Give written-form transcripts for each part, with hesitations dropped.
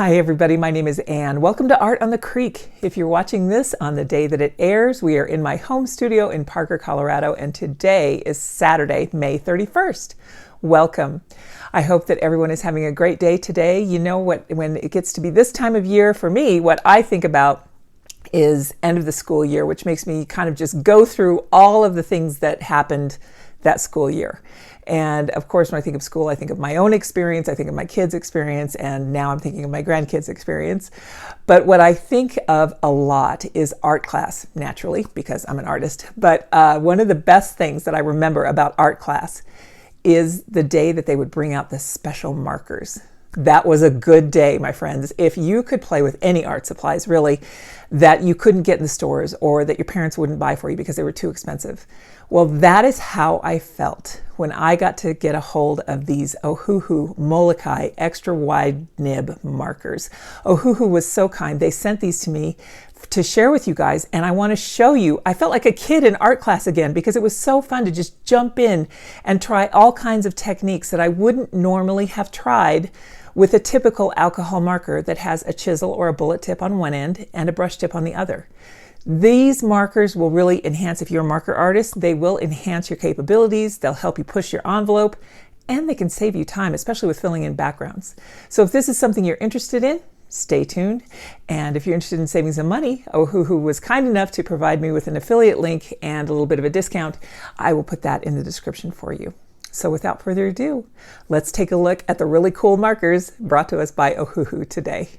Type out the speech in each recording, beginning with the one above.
Hi everybody, my name is Anne. Welcome to Art on the Creek. If you're watching this on the day that it airs, we are in my home studio in Parker, Colorado, and today is Saturday, May 31st. Welcome. I hope that everyone is having a great day today. You know what, when it gets to be this time of year, for me, what I think about is end of the school year, which makes me kind of just go through all of the things that happened that school year. And of course, when I think of school, I think of my own experience, I think of my kids' experience, and now I'm thinking of my grandkids' experience. But what I think of a lot is art class, naturally, because I'm an artist. But one of the best things that I remember about art class is the day that they would bring out the special markers. That was a good day, my friends. If you could play with any art supplies, really, that you couldn't get in the stores or that your parents wouldn't buy for you because they were too expensive. Well, that is how I felt when I got to get a hold of these Ohuhu Molokai extra wide nib markers. Ohuhu was so kind. They sent these to me to share with you guys, and I want to show you. I felt like a kid in art class again because it was so fun to just jump in and try all kinds of techniques that I wouldn't normally have tried with a typical alcohol marker that has a chisel or a bullet tip on one end and a brush tip on the other. These markers will really enhance, if you're a marker artist, they will enhance your capabilities, they'll help you push your envelope, and they can save you time, especially with filling in backgrounds. So if this is something you're interested in, stay tuned. And if you're interested in saving some money, Ohuhu was kind enough to provide me with an affiliate link and a little bit of a discount. I will put that in the description for you. So without further ado, let's take a look at the really cool markers brought to us by Ohuhu today.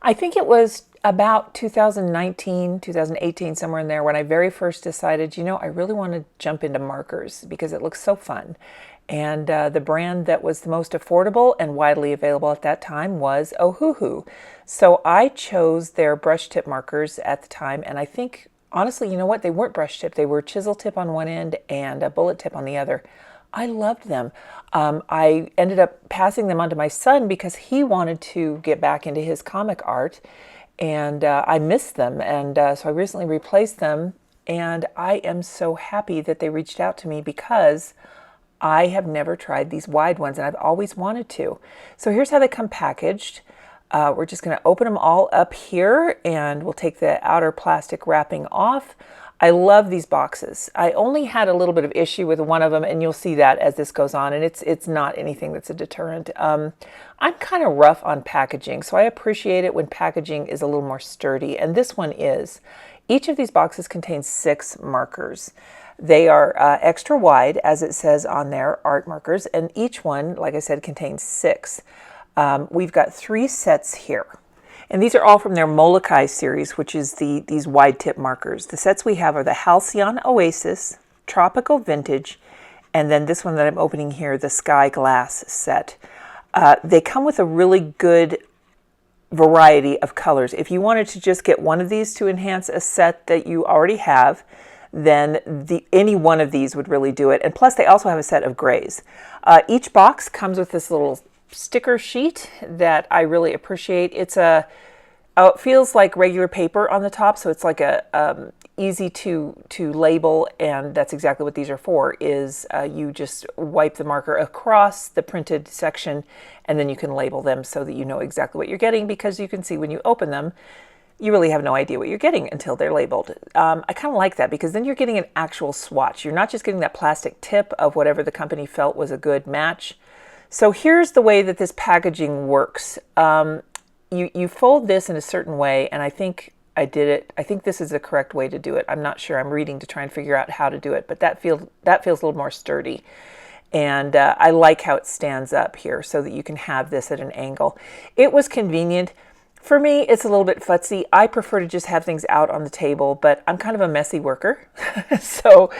I think it was about 2019, 2018, somewhere in there, when I very first decided, I really want to jump into markers because it looks so fun. And the brand that was the most affordable and widely available at that time was Ohuhu. So I chose their brush tip markers at the time, and I think, honestly, you know what? They weren't brush tip. They were chisel tip on one end and a bullet tip on the other. I loved them. I ended up passing them on to my son because he wanted to get back into his comic art, and I missed them. And so I recently replaced them, and I am so happy that they reached out to me because I have never tried these wide ones, and I've always wanted to. So here's how they come packaged. We're just going to open them all up here, and we'll take the outer plastic wrapping off. I love these boxes. I only had a little bit of issue with one of them, and you'll see that as this goes on, and it's not anything that's a deterrent. I'm kind of rough on packaging, so I appreciate it when packaging is a little more sturdy, and this one is. Each of these boxes contains 6 markers. They are extra wide, as it says on their art markers, and each one, like I said, contains 6. We've got 3 sets here. And these are all from their Molokai series, which is these wide tip markers. The sets we have are the Halcyon Oasis, Tropical Vintage, and then this one that I'm opening here, the Sky Glass set. They come with a really good variety of colors. If you wanted to just get one of these to enhance a set that you already have, then any one of these would really do it. And plus, they also have a set of grays. Each box comes with this little sticker sheet that I really appreciate. It feels like regular paper on the top, so it's like a easy to label, and that's exactly what these are for, is you just wipe the marker across the printed section, and then you can label them so that you know exactly what you're getting, because you can see when you open them, you really have no idea what you're getting until they're labeled. I kind of like that because then you're getting an actual swatch. You're not just getting that plastic tip of whatever the company felt was a good match. So here's the way that this packaging works. You fold this in a certain way, and I think I did it. I think this is the correct way to do it. I'm not sure. I'm reading to try and figure out how to do it, but that feels a little more sturdy. And I like how it stands up here so that you can have this at an angle. It was convenient. For me, it's a little bit futzy. I prefer to just have things out on the table, but I'm kind of a messy worker. So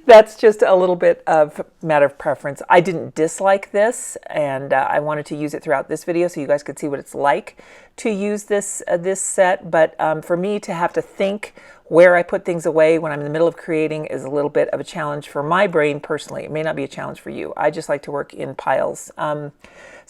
that's just a little bit of matter of preference. I didn't dislike this, and I wanted to use it throughout this video so you guys could see what it's like to use this set. But for me to have to think where I put things away when I'm in the middle of creating is a little bit of a challenge for my brain personally. It may not be a challenge for you. I just like to work in piles. So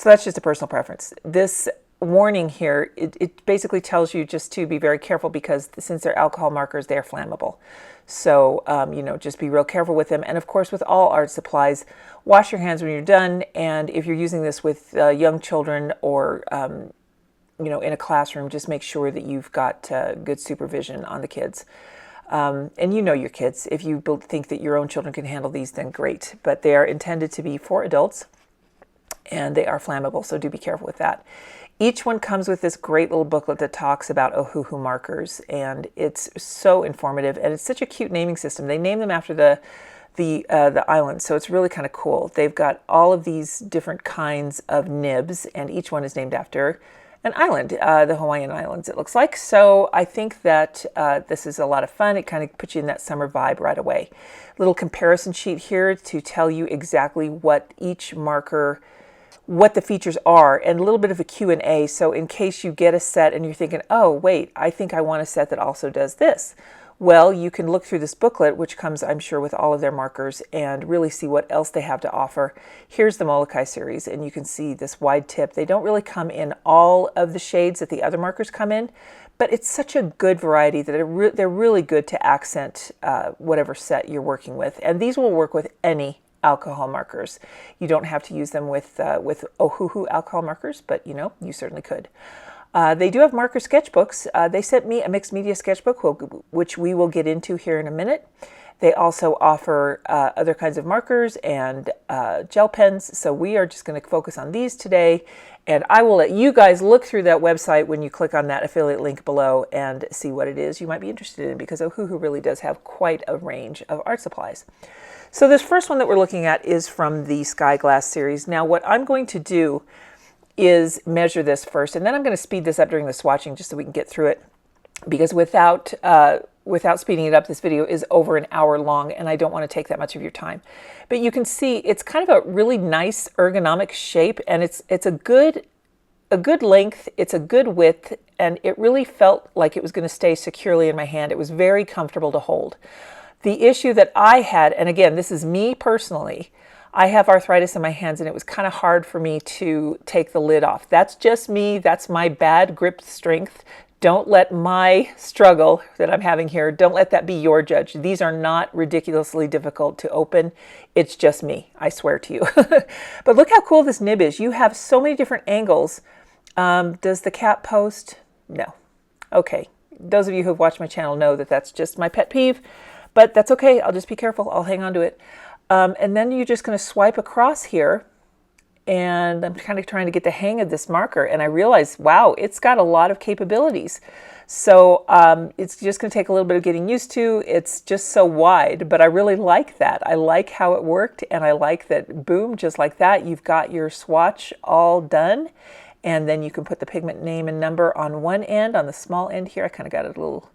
that's just a personal preference. This warning here, it basically tells you just to be very careful because since they're alcohol markers, they're flammable. So, you know, just be real careful with them. And of course, with all art supplies, wash your hands when you're done. And if you're using this with young children or, you know, in a classroom, just make sure that you've got good supervision on the kids. And you know your kids. If you think that your own children can handle these, then great. But they are intended to be for adults, and they are flammable, so do be careful with that. Each one comes with this great little booklet that talks about Ohuhu markers, and it's so informative, and it's such a cute naming system. They name them after the island, so it's really kind of cool. They've got all of these different kinds of nibs, and each one is named after an island, the Hawaiian Islands, it looks like. So I think that this is a lot of fun. It kind of puts you in that summer vibe right away. Little comparison sheet here to tell you exactly what each marker, what the features are, and a little bit of a Q&A. So in case you get a set and you're thinking, oh, wait, I think I want a set that also does this. Well, you can look through this booklet, which comes, I'm sure, with all of their markers, and really see what else they have to offer. Here's the Molokai series, and you can see this wide tip. They don't really come in all of the shades that the other markers come in, but it's such a good variety that they're really good to accent whatever set you're working with. And these will work with any alcohol markers. You don't have to use them with Ohuhu alcohol markers, but you know, you certainly could. They do have marker sketchbooks. They sent me a mixed media sketchbook, which we will get into here in a minute. They also offer other kinds of markers and gel pens. So we are just going to focus on these today. And I will let you guys look through that website when you click on that affiliate link below and see what it is you might be interested in, because Ohuhu really does have quite a range of art supplies. So this first one that we're looking at is from the Sky Glass series. Now what I'm going to do is measure this first, and then I'm going to speed this up during the swatching just so we can get through it, because without speeding it up, this video is over an hour long and I don't want to take that much of your time. But you can see it's kind of a really nice ergonomic shape, and it's a good length, it's a good width, and it really felt like it was going to stay securely in my hand. It was very comfortable to hold. The issue that I had, and again, this is me personally, I have arthritis in my hands and it was kind of hard for me to take the lid off. That's just me. That's my bad grip strength. Don't let my struggle that I'm having here, don't let that be your judge. These are not ridiculously difficult to open. It's just me, I swear to you. But look how cool this nib is. You have so many different angles. Does the cap post? No. Okay. Those of you who have watched my channel know that that's just my pet peeve, but that's okay. I'll just be careful. I'll hang on to it. And then you're just going to swipe across here, and I'm kind of trying to get the hang of this marker, and I realized, wow, it's got a lot of capabilities. So it's just going to take a little bit of getting used to. It's just so wide, but I really like that. I like how it worked, and I like that, boom, just like that, you've got your swatch all done, and then you can put the pigment name and number on one end, on the small end here. I kind of got it a little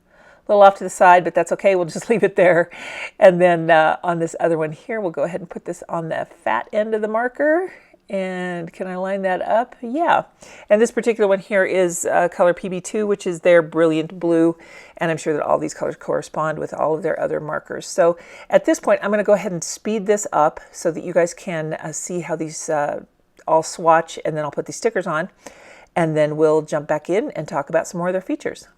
off to the side, but that's okay. We'll just leave it there. And then on this other one here, we'll go ahead and put this on the fat end of the marker. And can I line that up? Yeah. And this particular one here is color PB2, which is their brilliant blue. And I'm sure that all these colors correspond with all of their other markers. So at this point, I'm going to go ahead and speed this up so that you guys can see how these all swatch, and then I'll put these stickers on. And then we'll jump back in and talk about some more of their features.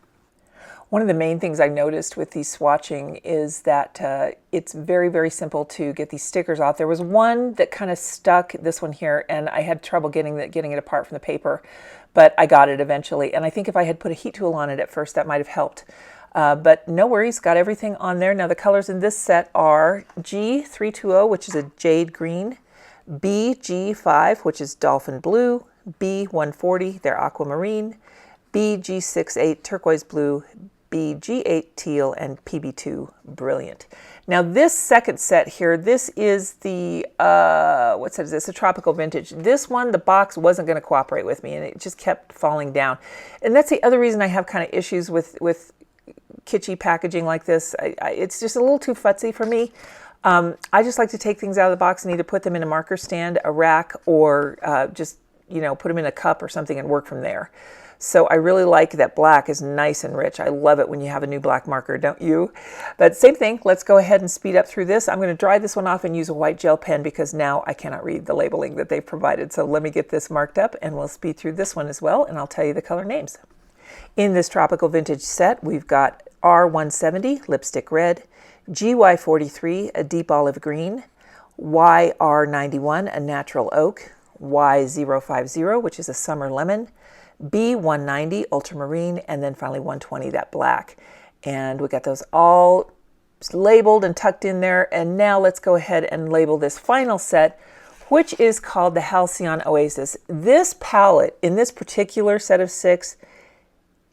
One of the main things I noticed with these swatching is that it's very, very simple to get these stickers off. There was one that kind of stuck, this one here, and I had trouble getting it apart from the paper, but I got it eventually. And I think if I had put a heat tool on it at first, that might have helped. But no worries, got everything on there. Now the colors in this set are G320, which is a jade green, BG5, which is dolphin blue, B140, they're aquamarine, BG68, turquoise blue, B G8 teal, and PB2 brilliant. Now this second set here, this is the, what set is this? A tropical vintage. This one, the box wasn't going to cooperate with me and it just kept falling down. And that's the other reason I have kind of issues with kitschy packaging like this. It's just a little too futzy for me. I just like to take things out of the box and either put them in a marker stand, a rack, or just, you know, put them in a cup or something and work from there. So I really like that black is nice and rich. I love it when you have a new black marker, don't you? But same thing, let's go ahead and speed up through this. I'm going to dry this one off and use a white gel pen because now I cannot read the labeling that they've provided. So let me get this marked up and we'll speed through this one as well, and I'll tell you the color names. In this tropical vintage set, we've got R170, lipstick red, GY43, a deep olive green, YR91, a natural oak, Y050, which is a summer lemon, B190, ultramarine, and then finally 120, that black. And we got those all labeled and tucked in there. And now let's go ahead and label this final set, which is called the Halcyon Oasis. This palette in this particular set of 6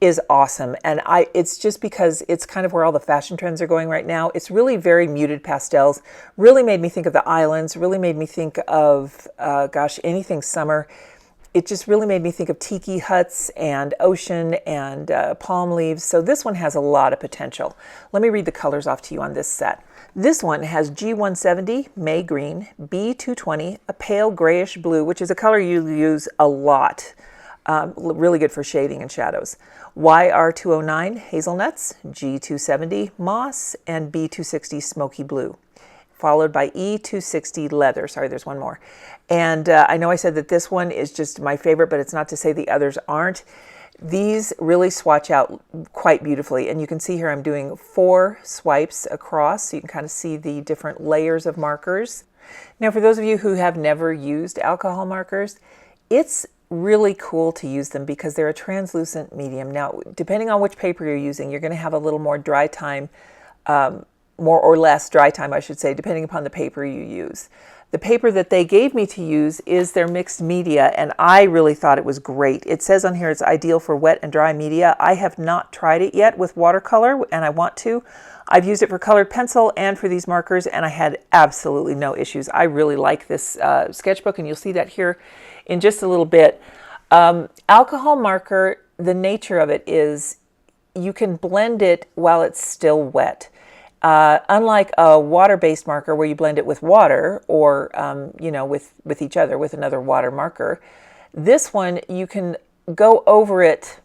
is awesome. And it's just because it's kind of where all the fashion trends are going right now. It's really very muted pastels, really made me think of the islands, really made me think of, gosh, anything summer. It just really made me think of tiki huts and ocean and palm leaves. So this one has a lot of potential. Let me read the colors off to you on this set. This one has G170, May green, B220, a pale grayish blue, which is a color you use a lot. Really good for shading and shadows. YR209, hazelnuts, G270, moss, and B260, smoky blue. Followed by E260 leather. Sorry, there's one more. And I know I said that this one is just my favorite, but it's not to say the others aren't. These really swatch out quite beautifully. And you can see here I'm doing 4 swipes across, so you can kind of see the different layers of markers. Now, for those of you who have never used alcohol markers, it's really cool to use them because they're a translucent medium. Now, depending on which paper you're using, you're going to have a little more dry time, more or less dry time, I should say, depending upon the paper you use. The paper that they gave me to use is their mixed media, and I really thought it was great. It says on here it's ideal for wet and dry media. I have not tried it yet with watercolor, and I want to. I've used it for colored pencil and for these markers, and I had absolutely no issues. I really like this sketchbook, and you'll see that here in just a little bit. Alcohol marker, the nature of it is you can blend it while it's still wet. Unlike a water-based marker where you blend it with water or, you know, with each other, with another water marker, this one you can go over it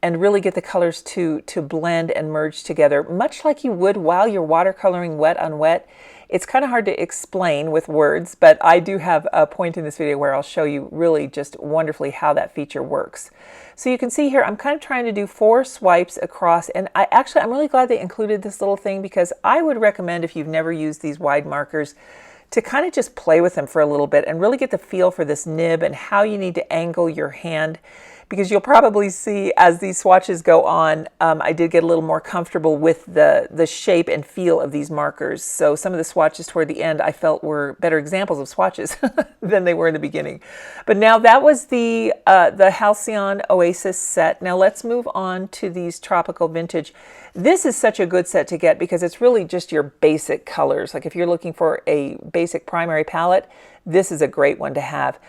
and really get the colors to blend and merge together, much like you would while you're watercoloring wet on wet. It's kind of hard to explain with words, but I do have a point in this video where I'll show you really just wonderfully how that feature works. So you can see here, I'm kind of trying to do 4 swipes across, and I'm really glad they included this little thing because I would recommend, if you've never used these wide markers, to kind of just play with them for a little bit and really get the feel for this nib and how you need to angle your hand. Because you'll probably see as these swatches go on, I did get a little more comfortable with the shape and feel of these markers. So some of the swatches toward the end I felt were better examples of swatches than they were in the beginning. But now that was the Halcyon Oasis set. Now let's move on to these tropical vintage. This is such a good set to get because it's really just your basic colors. Like if you're looking for a basic primary palette, this is a great one to have.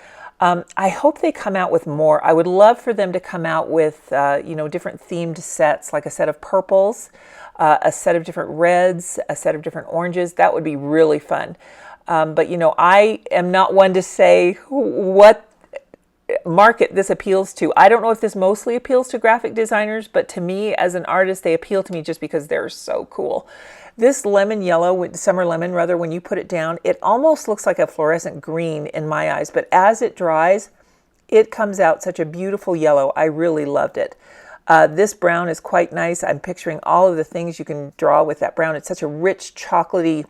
I hope they come out with more. I would love for them to come out with, you know, different themed sets, like a set of purples, a set of different reds, a set of different oranges. That would be really fun. But, you know, I am not one to say what market this appeals to. I don't know if this mostly appeals to graphic designers, but to me as an artist, they appeal to me just because they're so cool. This lemon yellow, summer lemon rather, when you put it down, it almost looks like a fluorescent green in my eyes, but as it dries, it comes out such a beautiful yellow. I really loved it. This brown is quite nice. I'm picturing all of the things you can draw with that brown. It's such a rich, chocolatey,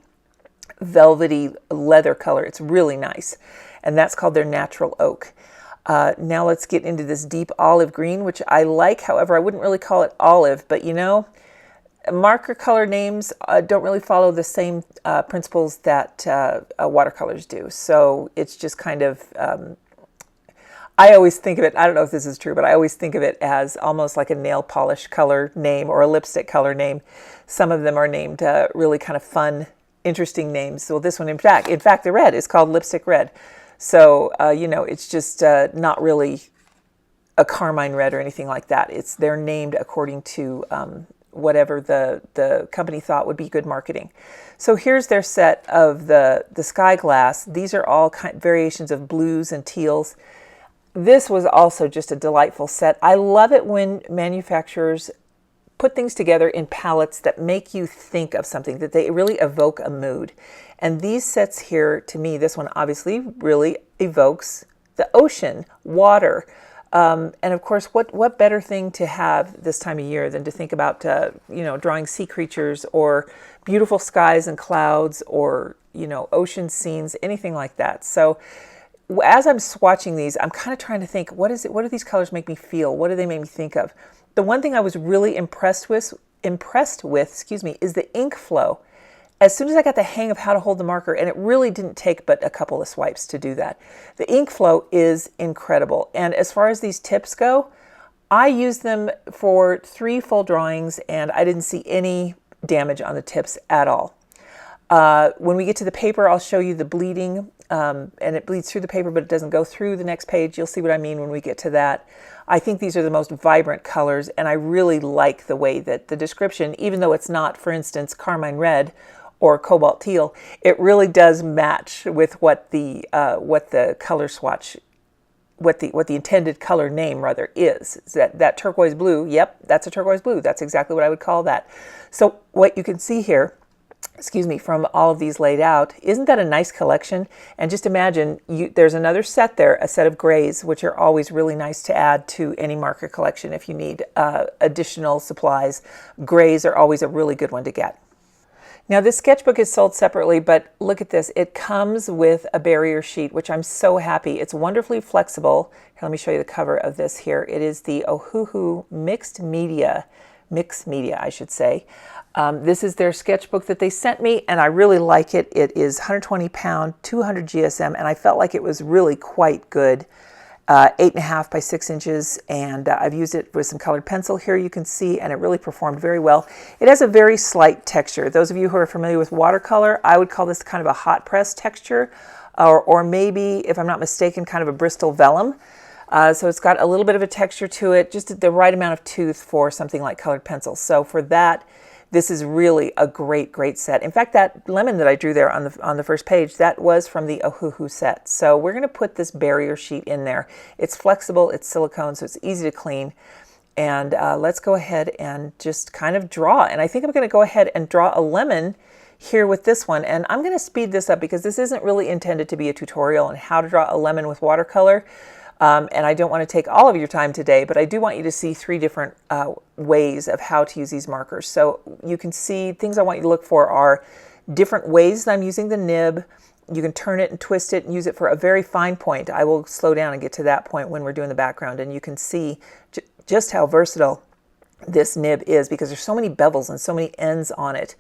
velvety leather color. It's really nice. And that's called their natural oak. Now let's get into this deep olive green, which I like. However, I wouldn't really call it olive, but you know, marker color names don't really follow the same principles that watercolors do. So it's just kind of, I always think of it, I don't know if this is true, but I always think of it as almost like a nail polish color name or a lipstick color name. Some of them are named really kind of fun, interesting names. So this one, in fact, the red is called Lipstick Red. So, you know, it's just not really a carmine red or anything like that. They're named according to whatever the company thought would be good marketing. So here's their set of the sky glass. These are all variations of blues and teals. This was also just a delightful set. I love it when manufacturers put things together in palettes that make you think of something, that they really evoke a mood. And these sets here, to me, this one obviously really evokes the ocean, water. And of course, what better thing to have this time of year than to think about, you know, drawing sea creatures or beautiful skies and clouds or, you know, ocean scenes, anything like that. So as I'm swatching these, I'm kind of trying to think, what do these colors make me feel? What do they make me think of? The one thing I was really impressed with, is the ink flow. As soon as I got the hang of how to hold the marker, and it really didn't take but a couple of swipes to do that, the ink flow is incredible. And as far as these tips go, I used them for 3 full drawings, and I didn't see any damage on the tips at all. When we get to the paper, I'll show you the bleeding, and it bleeds through the paper, but it doesn't go through the next page. You'll see what I mean when we get to that. I think these are the most vibrant colors, and I really like the way that the description, even though it's not, for instance, carmine red or cobalt teal, it really does match with what the color swatch, what the intended color name rather is. That turquoise blue. Yep, that's a turquoise blue. That's exactly what I would call that. So what you can see here, from all of these laid out, isn't that a nice collection? And just imagine, there's another set there, a set of grays, which are always really nice to add to any marker collection if you need additional supplies. Grays are always a really good one to get. Now this sketchbook is sold separately, but look at this. It comes with a barrier sheet, which I'm so happy. It's wonderfully flexible. Here, let me show you the cover of this here. It is the Ohuhu mixed media, I should say. This is their sketchbook that they sent me, and I really like it. It is 120 pound, 200 GSM, and I felt like it was really quite good. 8.5 by 6 inches, and I've used it with some colored pencil here, you can see, and it really performed very well. It has a very slight texture. Those of you who are familiar with watercolor, I would call this kind of a hot press texture, or maybe, if I'm not mistaken, kind of a Bristol vellum. So it's got a little bit of a texture to it, just the right amount of tooth for something like colored pencil. So for that, this is really a great set. In fact, that lemon that I drew there on the first page, that was from the Ohuhu set. So we're going to put this barrier sheet in there. It's flexible, it's silicone, so it's easy to clean. And let's go ahead and just kind of draw. And I think I'm going to go ahead and draw a lemon here with this one. And I'm going to speed this up because this isn't really intended to be a tutorial on how to draw a lemon with watercolor. And I don't want to take all of your time today, but I do want you to see 3 different ways of how to use these markers. So you can see things I want you to look for are different ways that I'm using the nib. You can turn it and twist it and use it for a very fine point. I will slow down and get to that point when we're doing the background, and you can see just how versatile this nib is because there's so many bevels and so many ends on it.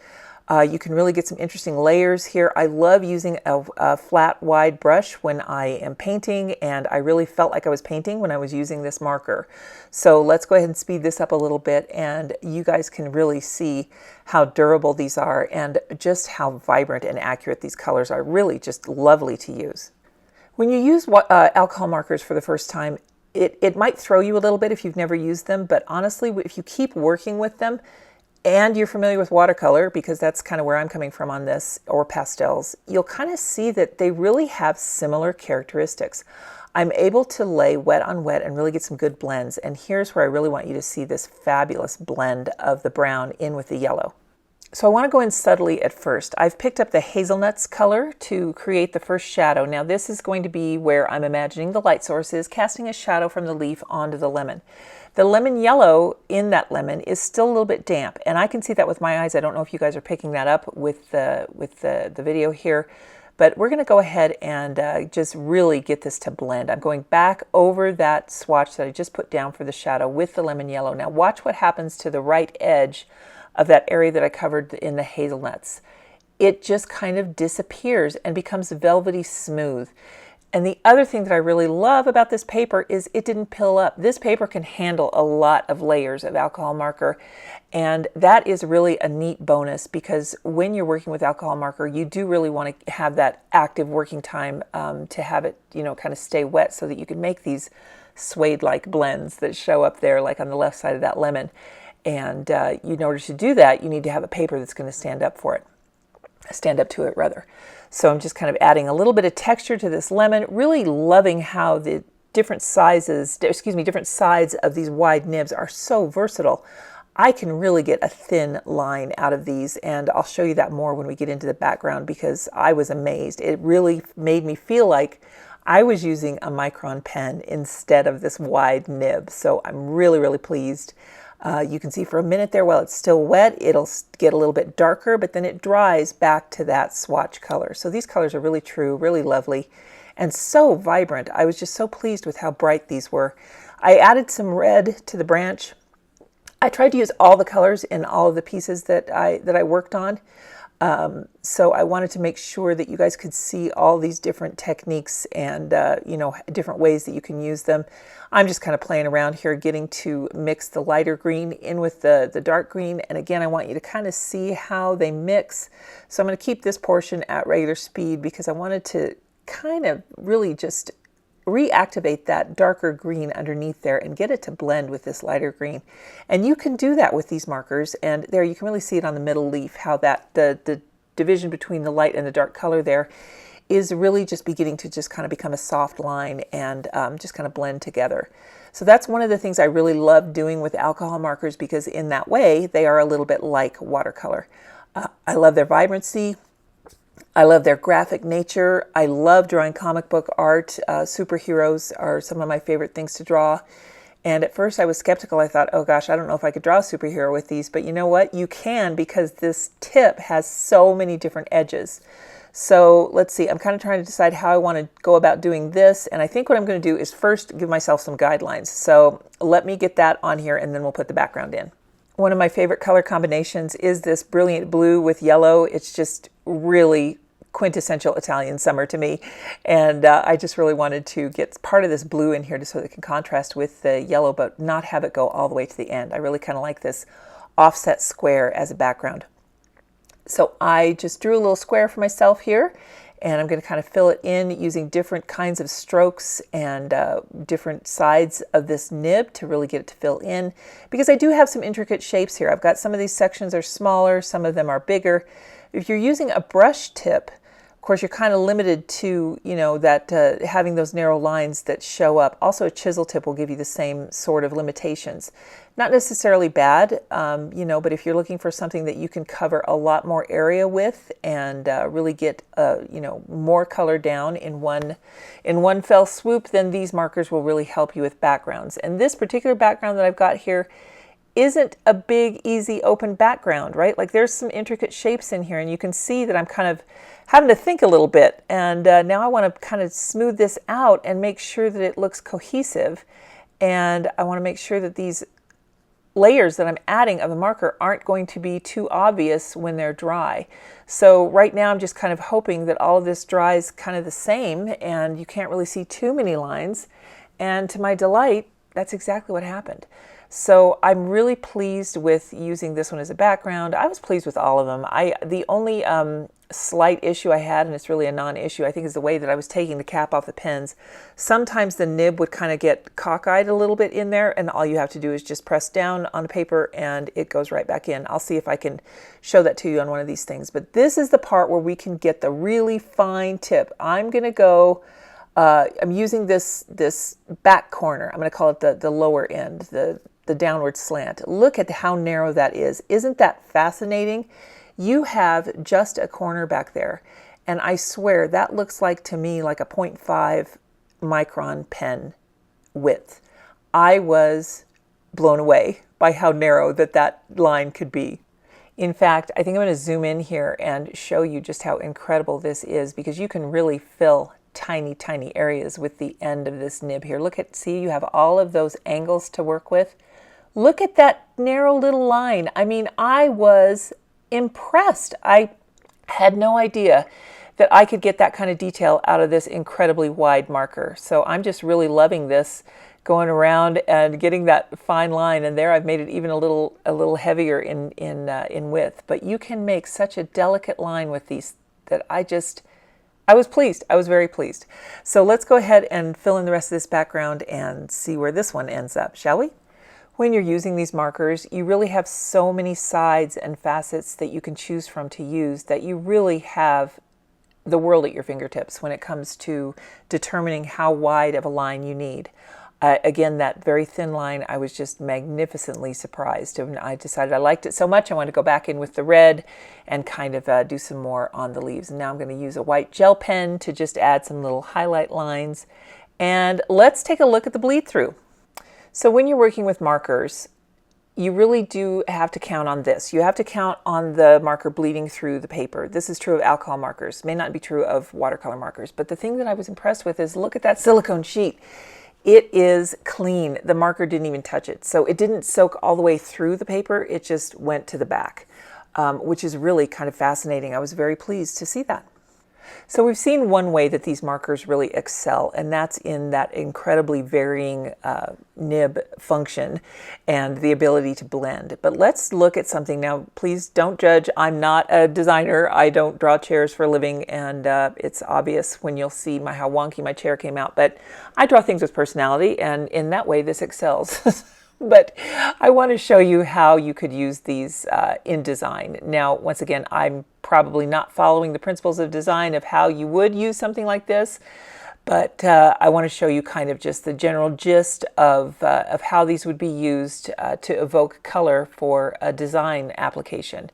You can really get some interesting layers here. I love using a flat, wide brush when I am painting, and I really felt like I was painting when I was using this marker. So let's go ahead and speed this up a little bit, and you guys can really see how durable these are and just how vibrant and accurate these colors are. Really just lovely to use. When you use alcohol markers for the first time, it might throw you a little bit if you've never used them, but honestly, if you keep working with them, and you're familiar with watercolor, because that's kind of where I'm coming from on this, or pastels, you'll kind of see that they really have similar characteristics. I'm able to lay wet on wet and really get some good blends, and here's where I really want you to see this fabulous blend of the brown in with the yellow. So I want to go in subtly at first. I've picked up the hazelnuts color to create the first shadow. Now this is going to be where I'm imagining the light source is, casting a shadow from the leaf onto the lemon. The lemon yellow in that lemon is still a little bit damp, and I can see that with my eyes. I don't know if you guys are picking that up with the video here, but we're going to go ahead and just really get this to blend. I'm going back over that swatch that I just put down for the shadow with the lemon yellow. Now watch what happens to the right edge of that area that I covered in the hazelnuts. It just kind of disappears and becomes velvety smooth. And the other thing that I really love about this paper is it didn't pill up. This paper can handle a lot of layers of alcohol marker, and that is really a neat bonus, because when you're working with alcohol marker, you do really want to have that active working time to have it, kind of stay wet so that you can make these suede-like blends that show up there, like on the left side of that lemon. And in order to do that, you need to have a paper that's going to stand up to it rather. So I'm just kind of adding a little bit of texture to this lemon, really loving how the different sides of these wide nibs are so versatile. I can really get a thin line out of these, and I'll show you that more when we get into the background, because I was amazed. It really made me feel like I was using a micron pen instead of this wide nib. So I'm really, really pleased. You can see for a minute there, while it's still wet, it'll get a little bit darker, but then it dries back to that swatch color. So these colors are really true, really lovely, and so vibrant. I was just so pleased with how bright these were. I added some red to the branch. I tried to use all the colors in all of the pieces that I worked on. So I wanted to make sure that you guys could see all these different techniques and, different ways that you can use them. I'm just kind of playing around here, getting to mix the lighter green in with the dark green. And again, I want you to kind of see how they mix. So I'm going to keep this portion at regular speed, because I wanted to kind of really just reactivate that darker green underneath there and get it to blend with this lighter green. And you can do that with these markers, and there you can really see it on the middle leaf, how that the division between the light and the dark color there is really just beginning to just kind of become a soft line and just kind of blend together. So that's one of the things I really love doing with alcohol markers, because in that way they are a little bit like watercolor. I love their vibrancy. I love their graphic nature. I love drawing comic book art. Superheroes are some of my favorite things to draw. And at first I was skeptical. I thought, oh gosh, I don't know if I could draw a superhero with these. But you know what? You can, because this tip has so many different edges. So let's see. I'm kind of trying to decide how I want to go about doing this. And I think what I'm going to do is first give myself some guidelines. So let me get that on here, and then we'll put the background in. One of my favorite color combinations is this brilliant blue with yellow. It's just really quintessential Italian summer to me, and I just really wanted to get part of this blue in here just so that it can contrast with the yellow, but not have it go all the way to the end. I really kind of like this offset square as a background. So I just drew a little square for myself here, and I'm going to kind of fill it in using different kinds of strokes and different sides of this nib to really get it to fill in, because I do have some intricate shapes here. I've got some of these sections are smaller, some of them are bigger. If you're using a brush tip, of course, you're kind of limited to, that having those narrow lines that show up. Also, a chisel tip will give you the same sort of limitations. Not necessarily bad, but if you're looking for something that you can cover a lot more area with and really get, more color down in one fell swoop, then these markers will really help you with backgrounds. And this particular background that I've got here isn't a big, easy, open background, right? Like there's some intricate shapes in here, and you can see that I'm kind of having to think a little bit. And now I want to kind of smooth this out and make sure that it looks cohesive. And I want to make sure that these layers that I'm adding of the marker aren't going to be too obvious when they're dry. So right now I'm just kind of hoping that all of this dries kind of the same and you can't really see too many lines. And to my delight, that's exactly what happened. So I'm really pleased with using this one as a background. I was pleased with all of them. The only slight issue I had, and it's really a non-issue, I think, is the way that I was taking the cap off the pens. Sometimes the nib would kind of get cockeyed a little bit in there, and all you have to do is just press down on the paper and it goes right back in. I'll see if I can show that to you on one of these things. But this is the part where we can get the really fine tip. I'm going to go, I'm using this back corner. I'm going to call it the lower end, the downward slant. Look at how narrow that is. Isn't that fascinating? You have just a corner back there, and I swear that looks like to me like a 0.5 micron pen width. I was blown away by how narrow that line could be. In fact, I think I'm going to zoom in here and show you just how incredible this is, because you can really fill tiny, tiny areas with the end of this nib here. See, you have all of those angles to work with. Look at that narrow little line. I mean, I was impressed. I had no idea that I could get that kind of detail out of this incredibly wide marker. So I'm just really loving this, going around and getting that fine line. And there I've made it even a little heavier in width. But you can make such a delicate line with these that I was pleased. I was very pleased. So let's go ahead and fill in the rest of this background and see where this one ends up, shall we? When you're using these markers, you really have so many sides and facets that you can choose from to use that you really have the world at your fingertips when it comes to determining how wide of a line you need. Again, that very thin line, I was just magnificently surprised. And I decided I liked it so much, I wanted to go back in with the red and kind of do some more on the leaves. And now I'm going to use a white gel pen to just add some little highlight lines. And let's take a look at the bleed through. So when you're working with markers, you really do have to count on this. You have to count on the marker bleeding through the paper. This is true of alcohol markers. May not be true of watercolor markers. But the thing that I was impressed with is look at that silicone sheet. It is clean. The marker didn't even touch it. So it didn't soak all the way through the paper. It just went to the back, which is really kind of fascinating. I was very pleased to see that. So we've seen one way that these markers really excel, and that's in that incredibly varying nib function and the ability to blend. But let's look at something now. Please don't judge. I'm not a designer. I don't draw chairs for a living, and it's obvious when you'll see how wonky my chair came out. But I draw things with personality, and in that way, this excels. But I want to show you how you could use these in design. Now, once again, I'm probably not following the principles of design of how you would use something like this, but I want to show you kind of just the general gist of how these would be used to evoke color for a design application.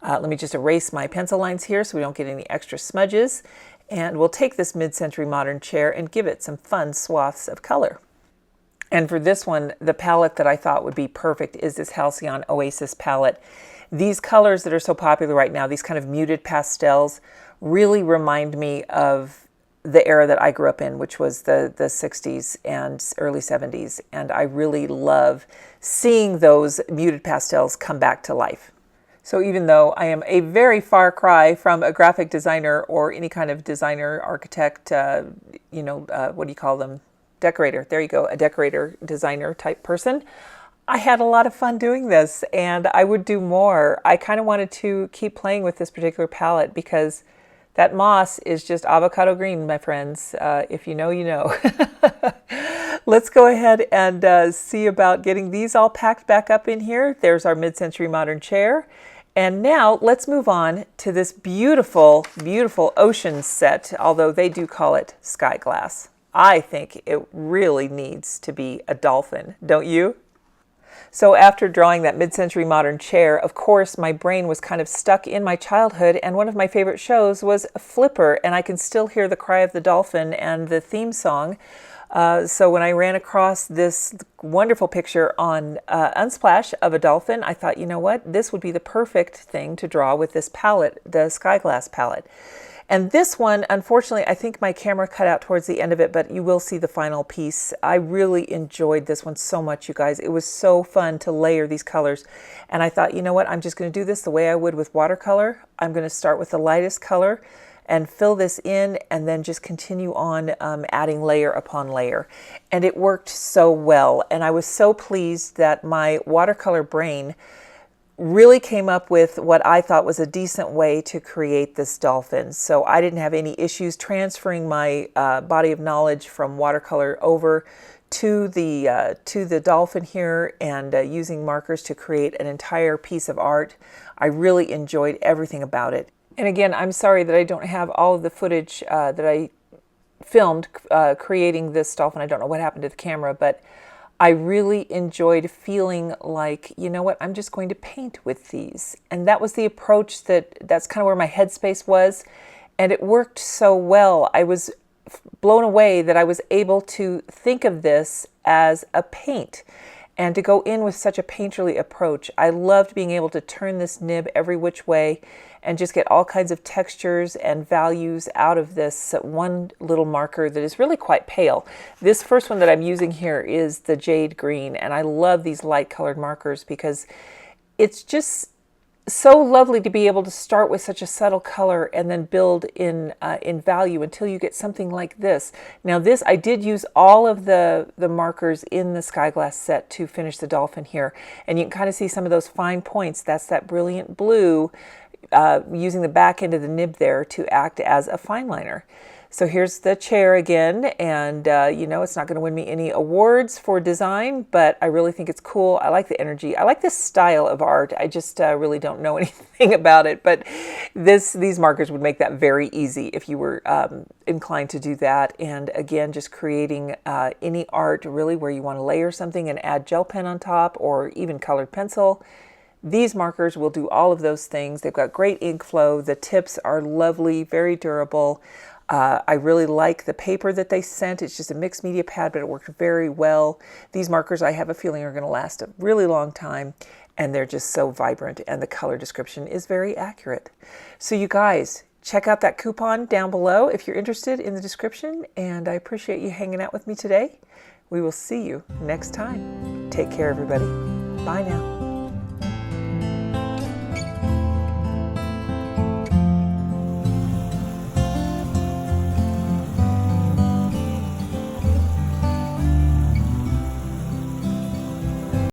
Let me just erase my pencil lines here so we don't get any extra smudges, and we'll take this mid-century modern chair and give it some fun swaths of color. And for this one, the palette that I thought would be perfect is this Halcyon Oasis palette. These colors that are so popular right now, these kind of muted pastels, really remind me of the era that I grew up in, which was the 60s and early 70s. And I really love seeing those muted pastels come back to life. So even though I am a very far cry from a graphic designer or any kind of designer, architect, what do you call them? Decorator. There you go. A decorator, designer type person. I had a lot of fun doing this, and I would do more. I kind of wanted to keep playing with this particular palette because that moss is just avocado green, my friends. If you know, you know. Let's go ahead and see about getting these all packed back up in here. There's our mid-century modern chair. And now let's move on to this beautiful, beautiful ocean set, although they do call it sky glass. I think it really needs to be a dolphin, don't you? So after drawing that mid-century modern chair, of course, my brain was kind of stuck in my childhood, and one of my favorite shows was Flipper, and I can still hear the cry of the dolphin and the theme song. So when I ran across this wonderful picture on Unsplash of a dolphin, I thought, you know what? This would be the perfect thing to draw with this palette, the Sky Glass palette. And this one, unfortunately, I think my camera cut out towards the end of it, but you will see the final piece. I really enjoyed this one so much, you guys. It was so fun to layer these colors. And I thought, you know what? I'm just going to do this the way I would with watercolor. I'm going to start with the lightest color and fill this in and then just continue on adding layer upon layer. And it worked so well. And I was so pleased that my watercolor brain really came up with what I thought was a decent way to create this dolphin. So I didn't have any issues transferring my body of knowledge from watercolor over to the dolphin here and using markers to create an entire piece of art. I really enjoyed everything about it. And again, I'm sorry that I don't have all of the footage that I filmed creating this dolphin. I don't know what happened to the camera, but I really enjoyed feeling like, you know what, I'm just going to paint with these. And that was the approach that's kind of where my headspace was. And it worked so well. I was blown away that I was able to think of this as a paint and to go in with such a painterly approach. I loved being able to turn this nib every which way and just get all kinds of textures and values out of this one little marker that is really quite pale. This first one that I'm using here is the jade green, and I love these light colored markers because it's just so lovely to be able to start with such a subtle color and then build in value until you get something like this. Now this, I did use all of the markers in the Sky Glass set to finish the dolphin here. And you can kind of see some of those fine points. That's that brilliant blue, using the back end of the nib there to act as a fine liner. So here's the chair again, and you know, it's not going to win me any awards for design, but I really think it's cool. I like the energy. I like this style of art. I just really don't know anything about it, but these markers would make that very easy if you were inclined to do that. And again, just creating any art really where you want to layer something and add gel pen on top or even colored pencil. These markers will do all of those things. They've got great ink flow. The tips are lovely, very durable. I really like the paper that they sent. It's just a mixed media pad, but it worked very well. These markers, I have a feeling, are going to last a really long time, and they're just so vibrant, and the color description is very accurate. So you guys, check out that coupon down below if you're interested in the description, and I appreciate you hanging out with me today. We will see you next time. Take care, everybody. Bye now.